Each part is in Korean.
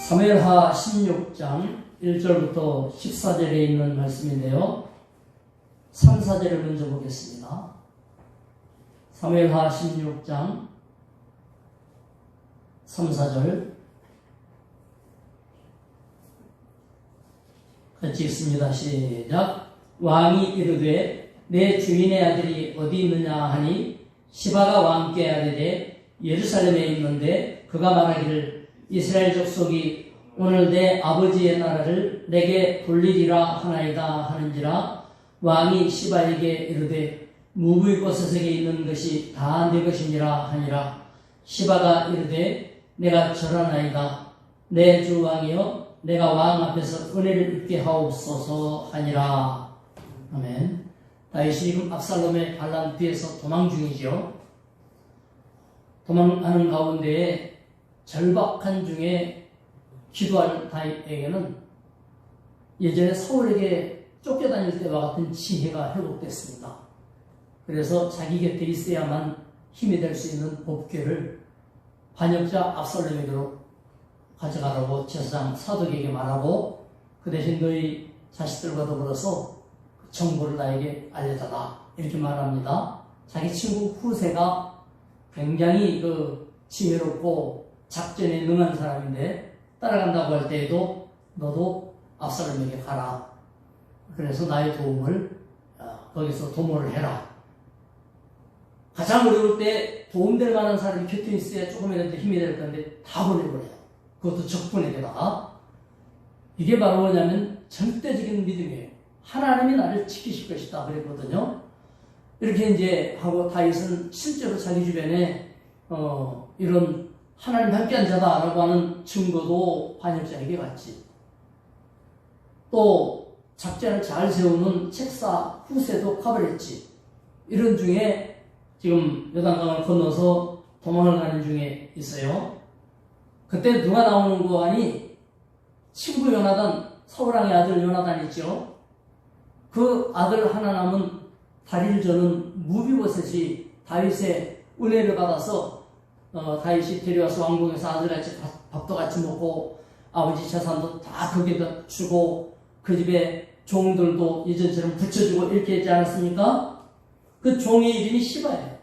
사무엘하 16장 1절부터 14절에 있는 말씀인데요. 3, 4절을 먼저 보겠습니다. 사무엘하 16장 3, 4절 같이 읽습니다. 시작. 왕이 이르되 내 주인의 아들이 어디 있느냐 하니 시바가 왕께 아뢰되 예루살렘에 있는데 그가 말하기를 이스라엘 족속이 오늘 내 아버지의 나라를 내게 돌리리라 하나이다 하는지라. 왕이 시바에게 이르되 무부윗곳에 있는 것이 다 내 것이니라 하니라. 시바가 이르되 내가 절하나이다. 내 주 왕이여 내가 왕 앞에서 은혜를 입게 하옵소서 하니라. 아멘. 다윗이 지금 압살롬의 반란 뒤에서 도망 중이죠. 도망하는 가운데에 절박한 중에 기도하는 다윗에게는 예전에 사울에게 쫓겨다닐 때와 같은 지혜가 회복됐습니다. 그래서 자기 곁에 있어야만 힘이 될 수 있는 법궤를 반역자 압살롬에게로 가져가라고 제사장 사독에게 말하고 그 대신 너희 자식들과 더불어서 정보를 나에게 알려달라 이렇게 말합니다. 자기 친구 후세가 굉장히 지혜롭고 작전에 능한 사람인데 따라간다고 할 때에도 너도 압살롬에게 가라. 그래서 나의 도움을 거기서 도모를 해라. 가장 어려울 때 도움될 만한 사람이 곁에 있어야 조금이라도 힘이 될 건데 다 보내버려요. 그것도 적군에게다가. 이게 바로 뭐냐면 절대적인 믿음이에요. 하나님이 나를 지키실 것이다 그랬거든요. 이렇게 이제 하고 다윗은 실제로 자기 주변에 이런 하나님 함께한 자다라고 하는 증거도 반역자에게 갔지. 또 작전을 잘 세우는 책사 후세도 가버렸지. 이런 중에 지금 요단강을 건너서 도망을 가는 중에 있어요. 그때 누가 나오는 거 아니? 친구 요나단, 사울왕의 아들 요나단 있죠. 그 아들 하나 남은 다리를 저는 무비보셋이 다윗의 은혜를 받아서 다윗이 데려와서 왕궁에서 아들같이 밥도 같이 먹고 아버지 재산도 다 거기다 주고 그 집에 종들도 예전처럼 붙여주고 이렇게 했지 않았습니까? 그 종의 이름이 시바예요.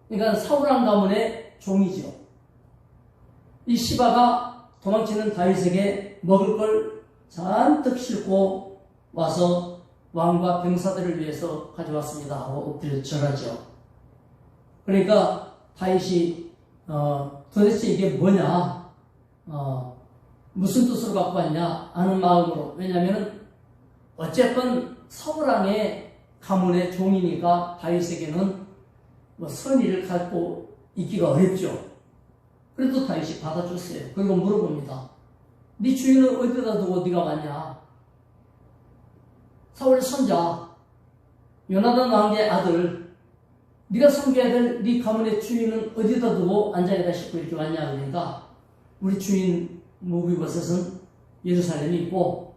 그러니까 사울왕 가문의 종이죠. 이 시바가 도망치는 다윗에게 먹을 걸 잔뜩 싣고 와서 왕과 병사들을 위해서 가져왔습니다 하고 엎드려 절하죠. 그러니까 다윗이 도대체 이게 뭐냐, 무슨 뜻으로 갖고 왔냐 하는 마음으로. 왜냐하면 어쨌건 사울왕의 가문의 종이니까 다윗에게는 선의를 갖고 있기가 어렵죠. 그래도 다윗이 받아줬어요. 그리고 물어봅니다. 네 주인은 어디다 두고 네가 왔냐? 사울의 손자 요나단 왕의 아들, 네가 섬겨야 될 네 가문의 주인은 어디다 두고 앉아있다 싶고 이렇게 왔냐? 그러니까 우리 주인 무비보셋은 예루살렘에 있고,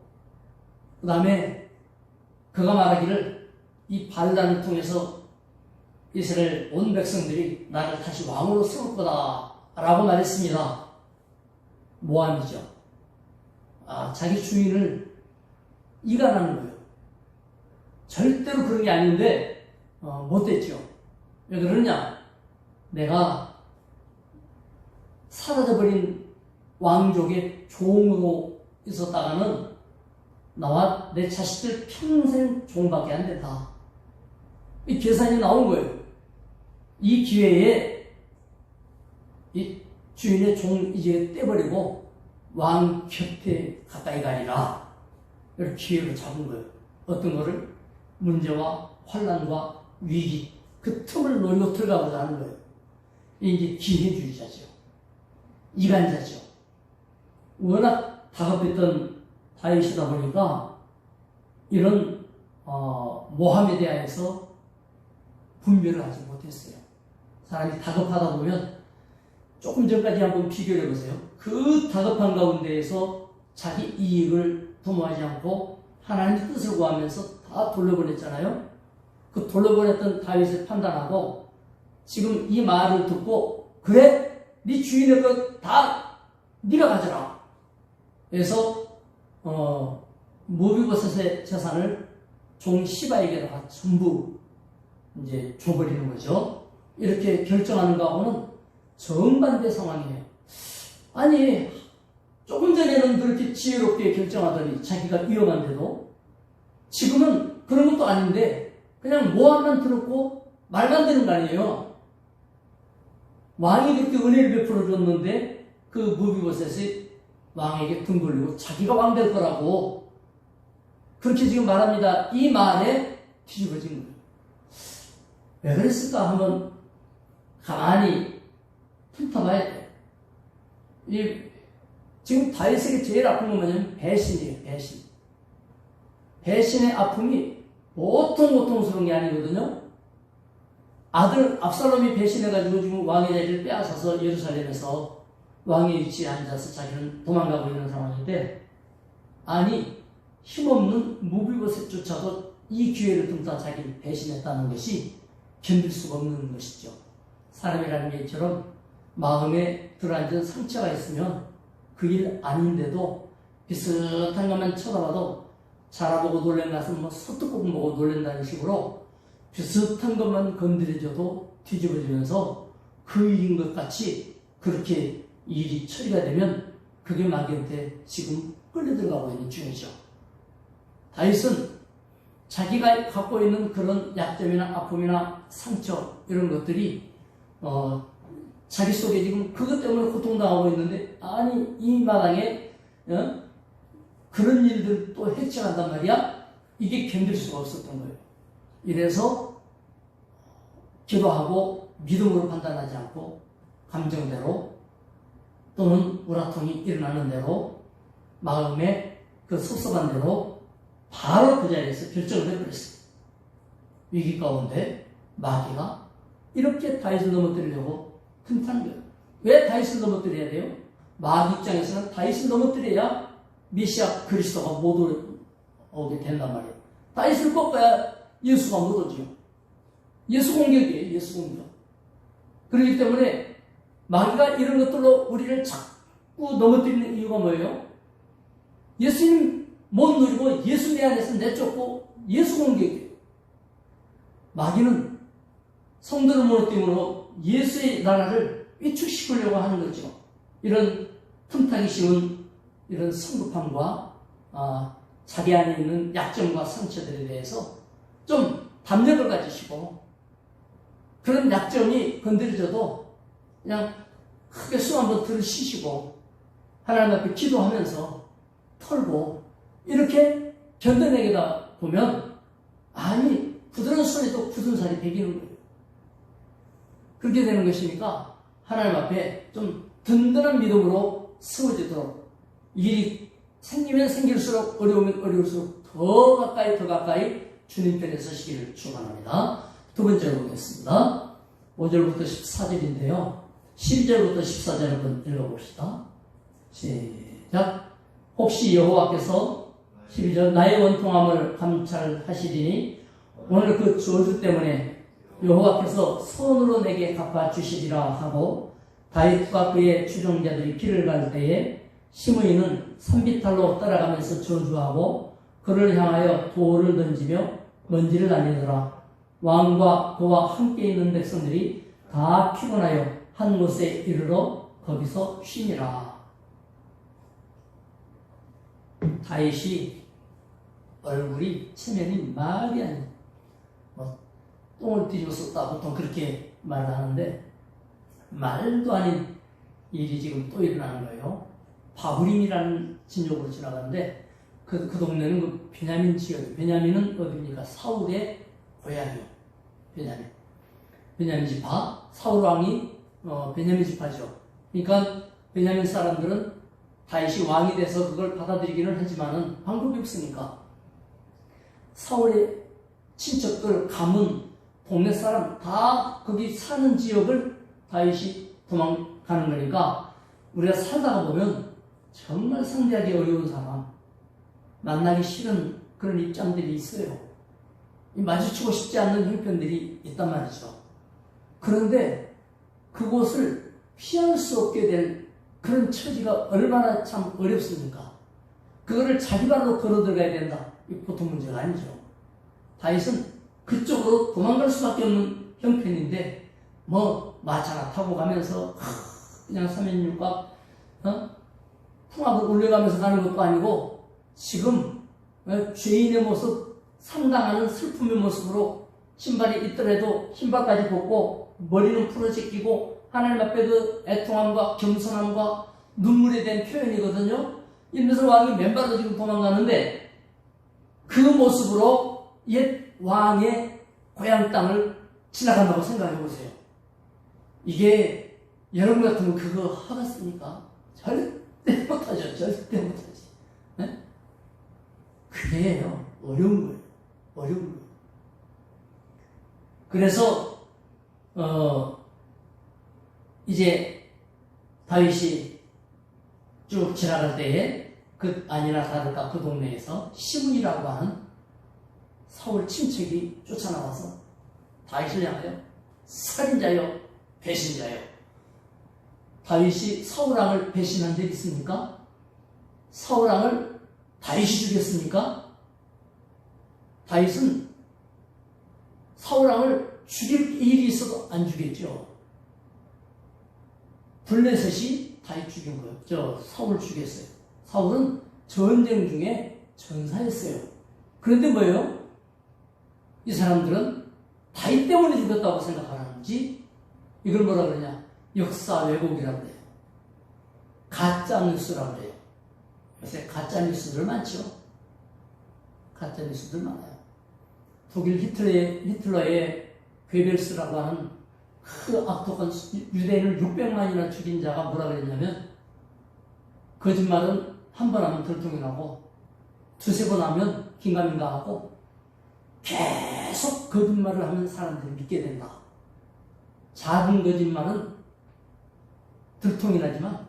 그 다음에 그가 말하기를 이 반란을 통해서 이스라엘 온 백성들이 나를 다시 왕으로 세울 거다 라고 말했습니다. 모함이죠. 자기 주인을 이간하는 거예요. 절대로 그런 게 아닌데 못됐죠. 왜 그러냐? 내가 사라져버린 왕족의 종으로 있었다가는 나와 내 자식들 평생 종밖에 안 된다. 이 계산이 나온 거예요. 이 기회에 이 주인의 종 이제 떼버리고 왕 곁에 가까이 가리라. 이렇게 기회를 잡은 거예요. 어떤 거를? 문제와 환란과 위기, 그 틈을 노리고 들어가고자 하는 거예요. 이게 기회주의자죠. 이간자죠. 워낙 다급했던 다윗이다 보니까 이런 모함에 대하여서 분별을 하지 못했어요. 사람이 다급하다 보면 조금 전까지 한번 비교해 보세요. 그 다급한 가운데에서 자기 이익을 도모하지 않고 하나님의 뜻을 구하면서 다 돌려보냈잖아요. 그 돌려보냈던 다윗을 판단하고 지금 이 말을 듣고 그래? 네 주인의 것 다 네가 가져라. 그래서 무비보셋의 재산을 종 시바에게다가 전부 이제 줘버리는 거죠. 이렇게 결정하는 거하고는 정반대 상황이에요. 아니, 조금 전에는 그렇게 지혜롭게 결정하더니 자기가 위험한데도 지금은 그런 것도 아닌데 그냥 모함만 들었고 말만 되는 거 아니에요. 왕이 그렇게 은혜를 베풀어 줬는데 그 무비보셋이 왕에게 등 돌리고 자기가 왕 될 거라고 그렇게 지금 말합니다. 이 말에 뒤집어진 거예요. 왜 그랬을까 한번 가만히 훑어봐야 돼요. 지금 다윗에게 제일 아픈 건 뭐냐면 배신이에요. 배신. 배신의 아픔이 보통 고통스러운 게 아니거든요. 아들 압살롬이 배신해가지고 지금 왕의 자리를 빼앗아서 예루살렘에서 왕의 위치에 앉아서 자기는 도망가고 있는 상황인데, 아니 힘없는 무비보셋조차도 이 기회를 tum다 자기를 배신했다는 것이 견딜 수가 없는 것이죠. 사람이라는 게 이처럼 마음에 들어앉은 상처가 있으면 그 일 아닌데도 비슷한 것만 쳐다봐도 자라보고 놀란 것은 뭐 소뚜껑 보고 놀란다는 식으로 비슷한 것만 건드려줘도 뒤집어지면서 그 일인 것 같이 그렇게 일이 처리가 되면 그게 마귀한테 지금 끌려들어가고 있는 중이죠. 다윗은 자기가 갖고 있는 그런 약점이나 아픔이나 상처 이런 것들이 자기 속에 지금 그것 때문에 고통당하고 있는데, 아니 이 마당에 그런 일들 또 해치한단 말이야. 이게 견딜 수가 없었던 거예요. 이래서 기도하고 믿음으로 판단하지 않고 감정대로 또는 우라통이 일어나는 대로 마음의 그 섭섭한 대로 바로 그 자리에서 결정을 해버렸어요. 위기 가운데 마귀가 이렇게 다윗을 넘어뜨리려고 틈타는 거예요. 왜 다윗을 넘어뜨려야 돼요? 마귀 입장에서는 다윗을 넘어뜨려야 메시아 그리스도가 못 오게 된단 말이에요. 다윗을 꺾어야 예수가 못 오죠. 예수 공격이에요. 예수 공격. 그렇기 때문에 마귀가 이런 것들로 우리를 자꾸 넘어뜨리는 이유가 뭐예요? 예수님 못 누리고 예수 내 안에서 내쫓고 예수 공격이에요. 마귀는 성도를 무너뜨림으로 예수의 나라를 위축시키려고 하는 거죠. 이런 틈타기 쉬운 이런 성급함과 자기 안에 있는 약점과 상처들에 대해서 좀 담력을 가지시고, 그런 약점이 건드려져도 그냥 크게 숨 한번 들이쉬시고 하나님 앞에 기도하면서 털고 이렇게 견뎌내다 보면, 아니 부드러운 손에도 굳은 살이 배기는 거예요. 그렇게 되는 것이니까 하나님 앞에 좀 든든한 믿음으로 세워지도록, 일이 생기면 생길수록 어려우면 어려울수록 더 가까이 주님 편에 서시기를 축원합니다. 두 번째로 보겠습니다. 5절부터 14절인데요. 12절부터 14절 한번 읽어봅시다. 시작. 혹시 여호와께서 12절 나의 원통함을 감찰하시리니 오늘 그 저주 때문에 여호와께서 손으로 내게 갚아주시리라 하고, 다윗과 그의 추종자들이 길을 갈 때에 시므이는 산비탈로 따라가면서 저주하고 그를 향하여 돌을 던지며 먼지를 날리더라. 왕과 그와 함께 있는 백성들이 다 피곤하여 한 곳에 이르러 거기서 쉬니라. 다윗이 얼굴이 체면이 말이 아닌 똥을 뒤집었었다 보통 그렇게 말을 하는데, 말도 아닌 일이 지금 또 일어나는 거예요. 바브림이라는 진역으로 지나가는데 그 동네는 그 베냐민 지역, 베냐민은 어디입니까? 사울의 고향이요. 베냐민 지파, 사울 왕이 베냐민 지파죠. 그러니까 베냐민 사람들은 다윗이 왕이 돼서 그걸 받아들이기는 하지만은 방법이 없으니까 사울의 친척들, 가문, 동네 사람 다 거기 사는 지역을 다윗이 도망가는 거니까, 우리가 살다가 보면 정말 상대하기 어려운 사람, 만나기 싫은 그런 입장들이 있어요. 마주치고 싶지 않는 형편들이 있단 말이죠. 그런데 그곳을 피할 수 없게 될 그런 처지가 얼마나 참 어렵습니까? 그거를 자기 발로 걸어 들어가야 된다. 이거 보통 문제가 아니죠. 다윗은 그쪽으로 도망갈 수밖에 없는 형편인데 마차나 타고 가면서 그냥 삼연육각 풍악을 올려가면서 가는 것도 아니고 지금 죄인의 모습, 상당하는 슬픔의 모습으로 신발이 있더라도 신발까지 벗고 머리는 풀어제끼고 하나님 앞에 그 애통함과 겸손함과 눈물에 대한 표현이거든요. 이러면서 왕이 맨발로 지금 도망가는데 그 모습으로 옛 왕의 고향 땅을 지나간다고 생각해 보세요. 이게 여러분 같으면 그거 하겠습니까? 절대 못하죠. 절대 못하지. 네? 그게요. 어려운 거예요. 어려운 거예요. 그래서 이제 다윗이 쭉 지나갈 때에 아니나 다를까 그 동네에서 시므이라고 하는 사울 친척이 쫓아나와서 다윗을 향하여 살인자여 배신자여. 다윗이 사울왕을 배신한 적 있습니까? 사울왕을 다윗이 죽였습니까? 다윗은 사울왕을 죽일 일이 있어도 안 죽였죠. 블레셋이 다윗 죽인 거예요. 사울 죽였어요. 사울은 전쟁 중에 전사했어요. 그런데 뭐예요? 이 사람들은 다윗 때문에 죽였다고 생각하는지 이걸 뭐라 그러냐? 역사 왜곡이라고 그래요. 가짜 뉴스라고 그래요. 요새 가짜 뉴스들 많죠. 가짜 뉴스들 많아요. 독일 히틀러의 괴벨스라고 하는 그 악독한 유대인을 600만이나 죽인 자가 뭐라 그랬냐면 거짓말은 한 번 하면 들통이 나고 두세 번 하면 긴가민가하고 계속 거짓말을 하면 사람들이 믿게 된다. 작은 거짓말은 들통이 나지만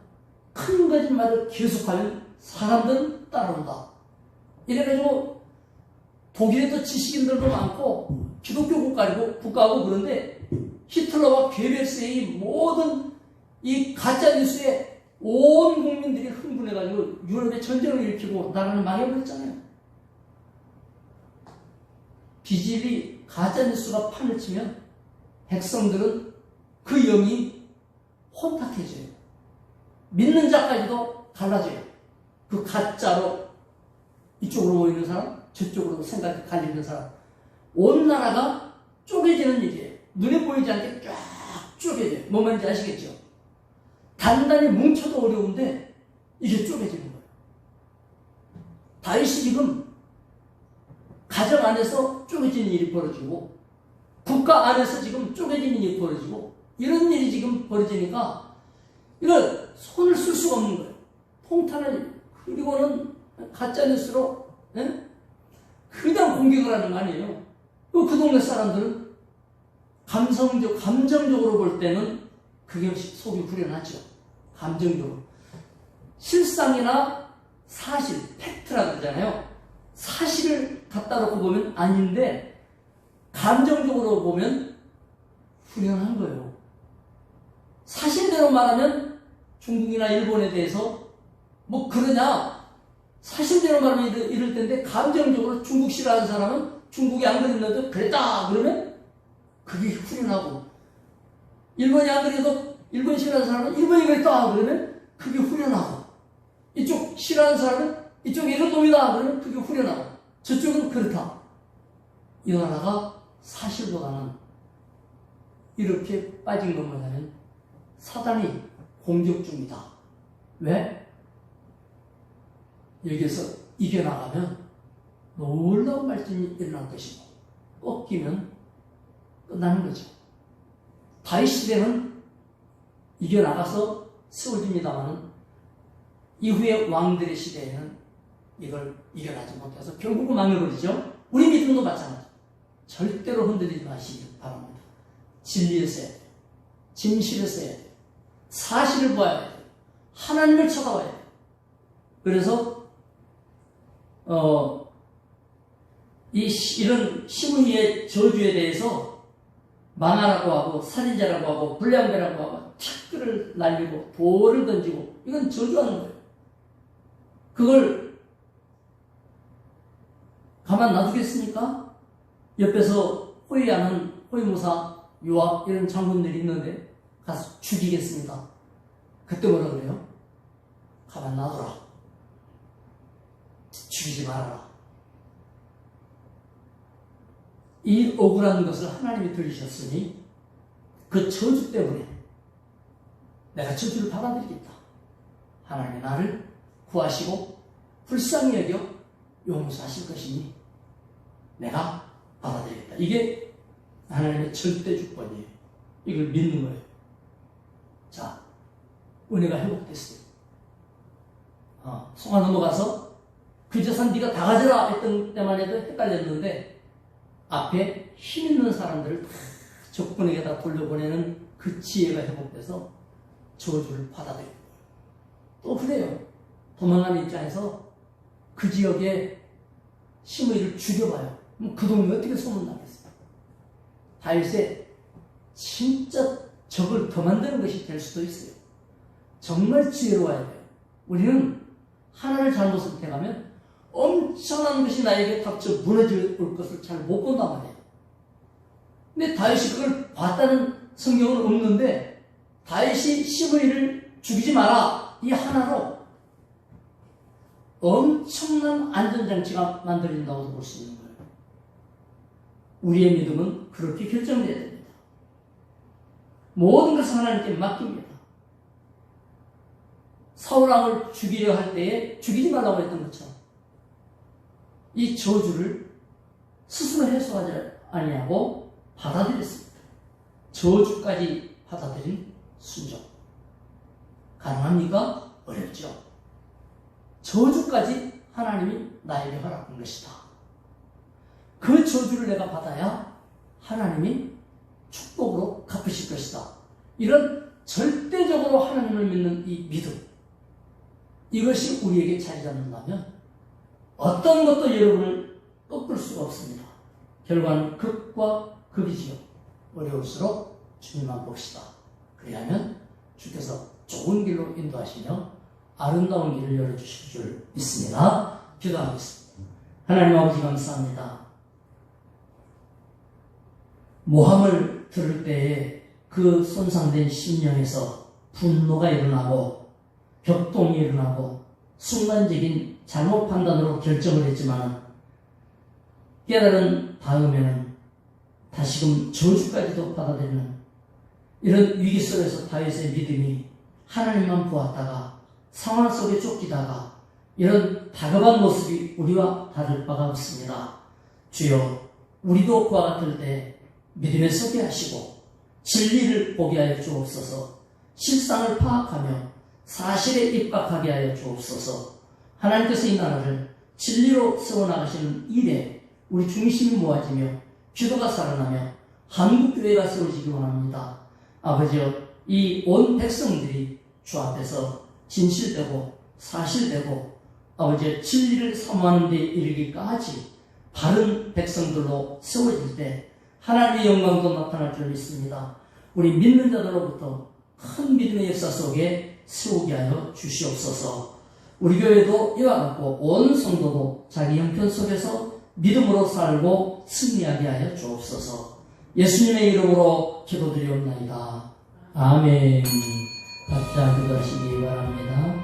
큰 거짓말을 계속하면 사람들은 따라온다. 이래가지고 독일에도 지식인들도 많고 기독교 국가고 그런데 히틀러와 괴벨스의 모든 이 가짜 뉴스에 온 국민들이 흥분해가지고 유럽에 전쟁을 일으키고 나라를 망해버렸잖아요. 비질이 가짜 뉴스가 판을 치면 백성들은 그 영이 혼탁해져요. 믿는 자까지도 갈라져요. 그 가짜로 이쪽으로 모이는 사람, 저쪽으로 생각이 갈리는 사람. 온 나라가 쪼개지는 일이에요. 눈에 보이지 않게 쫙 쪼개져요. 뭐 말인지 아시겠죠? 단단히 뭉쳐도 어려운데 이게 쪼개지는 거예요. 다윗이 지금 가정 안에서 쪼개지는 일이 벌어지고 국가 안에서 지금 쪼개지는 일이 벌어지고 이런 일이 지금 벌어지니까 이걸 손을 쓸 수가 없는 거예요. 통탄을 그리고는 가짜뉴스로 그냥 공격을 하는 거 아니에요. 그 동네 사람들은 감정적으로 볼 때는 그게 속이 후련하죠. 감정적으로. 실상이나 사실, 팩트라고 그러잖아요. 사실을 갖다 놓고 보면 아닌데 감정적으로 보면 후련한 거예요. 사실대로 말하면 중국이나 일본에 대해서 뭐 그러냐? 사실대로 말하면 이럴 텐데 감정적으로 중국 싫어하는 사람은 중국이 안 그랬는데 그랬다 그러면 그게 후련하고 일본이 안 그래도 일본 싫어하는 사람은 일본이 그랬다 그러면 그게 후련하고 이쪽 싫어하는 사람은 이쪽이 이런 놈이다 그러면 그게 후련하고 저쪽은 그렇다. 이 나라가 사실보다는 이렇게 빠진 건 뭐냐면 사단이 공격 중이다. 왜? 여기서 이겨나가면 놀라운 발전이 일어날 것이고 꺾이면 끝나는 거죠. 다윗 시대는 이겨나가서 세워집니다만 이후에 왕들의 시대에는 이걸 이겨나지 못해서 결국은 망해버리죠. 우리 믿음도 마찬가지. 절대로 흔들리지 마시기 바랍니다. 진리에 써야 돼요. 진실에 써야 돼요. 사실을 보아야 돼요. 하나님을 쳐다봐야 돼요. 그래서 이런 시므이의 저주에 대해서 망하라고 하고 살인자라고 하고 불량배라고 하고 티끌을 날리고 돌을 던지고 이건 저주하는 거예요. 그걸 가만 놔두겠습니까? 옆에서 호위하는 호위무사, 요압 이런 장군들이 있는데 가서 죽이겠습니다. 그때 뭐라 그래요? 가만 놔둬라. 죽이지 말아라. 이 억울한 것을 하나님이 들으셨으니 그 저주 때문에 내가 저주를 받아들이겠다. 하나님이 나를 구하시고 불쌍히 여겨 용서하실 것이니 내가 받아들이겠다. 이게 하나님의 절대 주권이에요. 이걸 믿는 거예요. 자, 은혜가 회복됐어요. 송아 넘어가서 그 재산 네가 다 가져라 했던 때만 해도 헷갈렸는데 앞에 힘 있는 사람들을 다 적군에게다 돌려보내는 그 지혜가 회복돼서 저주를 받아들이고 또 그래요. 도망가는 입장에서 그 지역에 시므이를 죽여봐요. 그럼 그 동네 어떻게 소문나겠어요? 다윗의 진짜 적을 더 만드는 것이 될 수도 있어요. 정말 지혜로워야 돼요. 우리는 하나를 잘못 선택하면 엄청난 것이 나에게 닥쳐 무너질 것을 잘 못 본단 말이에요. 근데 다윗이 그걸 봤다는 성경은 없는데 다윗이 시므이를 죽이지 마라 이 하나로 엄청난 안전장치가 만들어진다고 볼 수 있는 거예요. 우리의 믿음은 그렇게 결정돼야 됩니다. 모든 것을 하나님께 맡깁니다. 사울왕을 죽이려 할 때에 죽이지 말라고 했던 것처럼 이 저주를 스스로 해소하지 아니하고 받아들였습니다. 저주까지 받아들인 순종. 가능합니까? 어렵죠. 저주까지 하나님이 나에게 허락한 것이다. 그 저주를 내가 받아야 하나님이 축복으로 갚으실 것이다. 이런 절대적으로 하나님을 믿는 이 믿음, 이것이 우리에게 자리 잡는다면 어떤 것도 여러분을 꺾을 수가 없습니다. 결과는 극과 극이지요. 어려울수록 주님만 봅시다. 그리하면 주께서 좋은 길로 인도하시며 아름다운 길을 열어주실 줄 믿습니다. 기도하겠습니다. 하나님 아버지 감사합니다. 모함을 들을 때에 그 손상된 심령에서 분노가 일어나고 격동이 일어나고 순간적인 잘못 판단으로 결정을 했지만 깨달은 다음에는 다시금 저주까지도 받아들이는 이런 위기 속에서 다윗의 믿음이 하나님만 보았다가 상황 속에 쫓기다가 이런 다급한 모습이 우리와 다를 바가 없습니다. 주여, 우리도 그와 같을 때 믿음에 서게 하시고 진리를 보게 하여 주옵소서. 실상을 파악하며 사실에 입각하게 하여 주옵소서. 하나님께서 이 나라를 진리로 세워나가시는 일에 우리 중심이 모아지며 기도가 살아나며 한국교회가 세워지기 원합니다. 아버지여, 이 온 백성들이 주 앞에서 진실되고 사실되고 아버지의 진리를 사모하는 데 이르기까지 바른 백성들로 세워질 때 하나님의 영광도 나타날 줄 믿습니다. 우리 믿는 자들로부터 큰 믿음의 역사 속에 세우게 하여 주시옵소서. 우리 교회도 이와 같고 온 성도도 자기 형편 속에서 믿음으로 살고 승리하게 하여 주옵소서. 예수님의 이름으로 기도드리옵나이다. 아멘. 각자 기도하시기 바랍니다.